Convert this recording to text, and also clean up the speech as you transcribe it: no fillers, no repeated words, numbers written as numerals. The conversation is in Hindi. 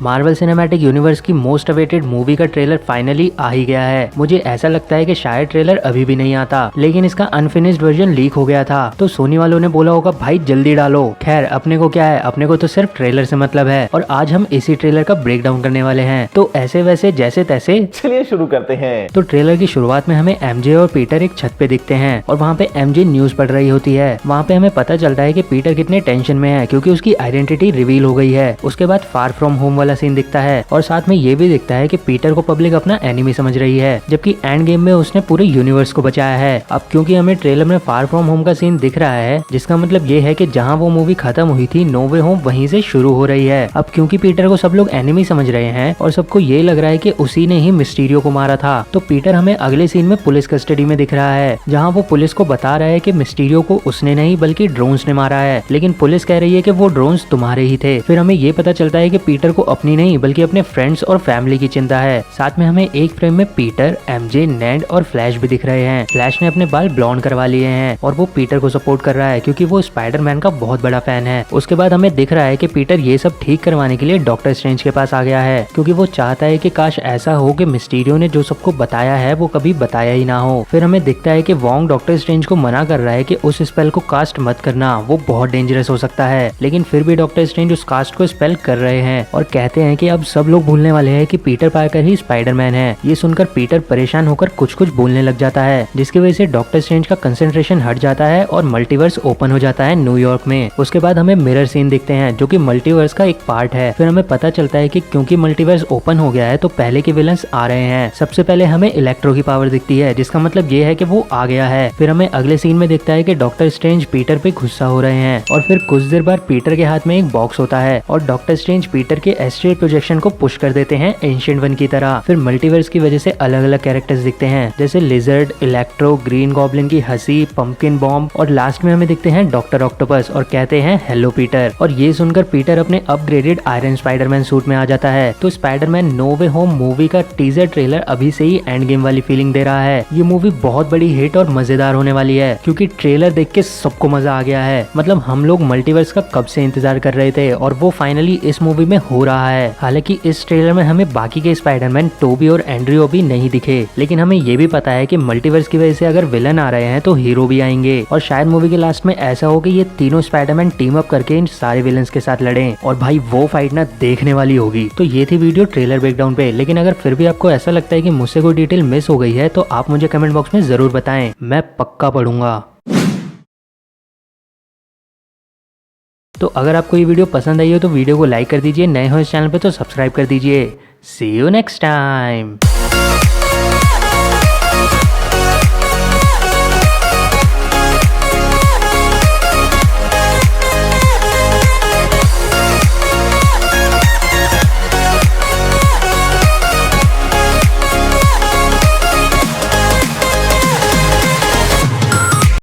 मार्वल सिनेमैटिक यूनिवर्स की मोस्ट अवेटेड मूवी का ट्रेलर फाइनली आ ही गया है। मुझे ऐसा लगता है कि शायद ट्रेलर अभी भी नहीं आता, लेकिन इसका अनफिनिश्ड वर्जन लीक हो गया था, तो सोनी वालों ने बोला होगा भाई जल्दी डालो। खैर अपने को क्या है, अपने को तो सिर्फ ट्रेलर से मतलब है, और आज हम इसी ट्रेलर का ब्रेक डाउन करने वाले हैं। तो ऐसे वैसे जैसे तैसे चलिए शुरू करते हैं। तो ट्रेलर की शुरुआत में हमें एमजे और पीटर एक छत पे दिखते हैं, और वहाँ पे एमजे न्यूज पढ़ रही होती है। वहाँ पे हमें पता चलता है कि पीटर कितने टेंशन में है, क्योंकि उसकी आइडेंटिटी रिवील हो गई है। उसके बाद फार फ्रॉम होम वाला सीन दिखता है, और साथ में ये भी दिखता है कि पीटर को पब्लिक अपना एनिमी समझ रही है, जबकि एंड गेम में उसने पूरे यूनिवर्स को बचाया है। अब क्योंकि हमें ट्रेलर में फार फ्रॉम होम का सीन दिख रहा है, जिसका मतलब ये है कि जहाँ वो मूवी खत्म हुई थी नो वे होम वहीं से शुरू हो रही है। अब क्योंकि पीटर को सब लोग एनिमी समझ रहे हैं और सबको ये लग रहा है कि उसी ने ही मिस्टीरियो को मारा था, तो पीटर हमें अगले सीन में पुलिस कस्टडी में दिख रहा है, जहाँ वो पुलिस को बता रहा है कि मिस्टीरियो को उसने नहीं बल्कि ड्रोन्स ने मारा है, लेकिन पुलिस कह रही है कि वो ड्रोन्स तुम्हारे ही थे। फिर हमें ये पता चलता है कि पीटर को अपनी नहीं बल्कि अपने फ्रेंड्स और फैमिली की चिंता है। साथ में हमें एक फ्रेम में पीटर, एमजे, नेड और फ्लैश भी दिख रहे हैं। फ्लैश ने अपने बाल ब्लॉन्ड करवा लिए हैं और वो पीटर को सपोर्ट कर रहा है, क्योंकि वो स्पाइडरमैन का बहुत बड़ा फैन है। उसके बाद हमें दिख रहा है कि पीटर ये सब ठीक करवाने के लिए डॉक्टर स्ट्रेंज के पास आ गया है, क्योंकि वो चाहता है कि काश ऐसा हो कि मिस्टीरियो ने जो सबको बताया है वो कभी बताया ही ना हो। फिर हमें दिखता है कि वोंग डॉक्टर स्ट्रेंज को मना कर रहा है कि उस स्पेल को कास्ट मत करना, वो बहुत डेंजरस हो सकता है, लेकिन फिर भी डॉक्टर स्ट्रेंज उस कास्ट को स्पेल कर रहे हैं और कहते हैं कि अब सब लोग भूलने वाले हैं कि पीटर पार्कर ही स्पाइडरमैन है। ये सुनकर पीटर परेशान होकर कुछ कुछ बोलने लग जाता है, जिसकी वजह से डॉक्टर स्ट्रेंज का कंसंट्रेशन हट जाता है और मल्टीवर्स ओपन हो जाता है न्यूयॉर्क में। उसके बाद हमें मिरर सीन दिखते हैं, जो कि मल्टीवर्स का एक पार्ट है। फिर हमें पता चलता है कि क्योंकि मल्टीवर्स ओपन हो गया है तो पहले के विलन्स आ रहे हैं। सबसे पहले हमें इलेक्ट्रो की पावर दिखती है, जिसका मतलब ये है कि वो आ गया है। फिर हमें अगले सीन में दिखता है कि डॉक्टर स्ट्रेंज पीटर पे गुस्सा हो रहे हैं, और फिर कुछ देर बाद पीटर के हाथ में एक बॉक्स होता है और डॉक्टर स्ट्रेंज पीटर के एस्ट्रल प्रोजेक्शन को पुश कर देते हैं एंशिएंट वन की तरह। फिर मल्टीवर्स की वजह से अलग अलग कैरेक्टर्स दिखते हैं, जैसे लिजर्ड, इलेक्ट्रो, ग्रीन गॉब्लिन की हंसी, पंपकिन बॉम्ब, और लास्ट में हमें दिखते हैं डॉक्टर ऑक्टोपस और कहते हैं हेलो पीटर। और ये सुनकर पीटर अपने अपग्रेडेड आयरन स्पाइडरमैन सूट में आ जाता है। तो स्पाइडरमैन नो वे होम मूवी का टीजर ट्रेलर अभी से ही एंड गेम वाली फीलिंग दे रहा है। ये मूवी बहुत बड़ी हिट और मजेदार होने वाली है, क्योंकि ट्रेलर देख के सबको मजा आ गया है। मतलब हम लोग मल्टीवर्स का कब से इंतजार कर रहे थे और वो फाइनली इस मूवी में हो रहा है। हालांकि इस ट्रेलर में हमें बाकी के स्पाइडरमैन टोबी और एंड्रियो भी नहीं दिखे, लेकिन हमें ये भी पता है कि मल्टीवर्स की वजह से अगर विलन आ रहे हैं तो हीरो भी आएंगे, और शायद मूवी के लास्ट में ऐसा हो कि ये तीनों स्पाइडरमैन टीम अप करके इन सारे विलन्स के साथ लड़ें, और भाई वो फाइट ना देखने वाली होगी। तो ये थी वीडियो ट्रेलर ब्रेकडाउन पे, लेकिन अगर फिर भी आपको ऐसा लगता है कि मुझसे कोई डिटेल मिस हो गई है तो आप मुझे कमेंट बॉक्स में जरूर बताएं, मैं पक्का पढ़ूंगा। तो अगर आपको ये वीडियो पसंद आई हो तो वीडियो को लाइक कर दीजिए, नए हो इस चैनल पे तो सब्सक्राइब कर दीजिए। सी यू नेक्स्ट टाइम।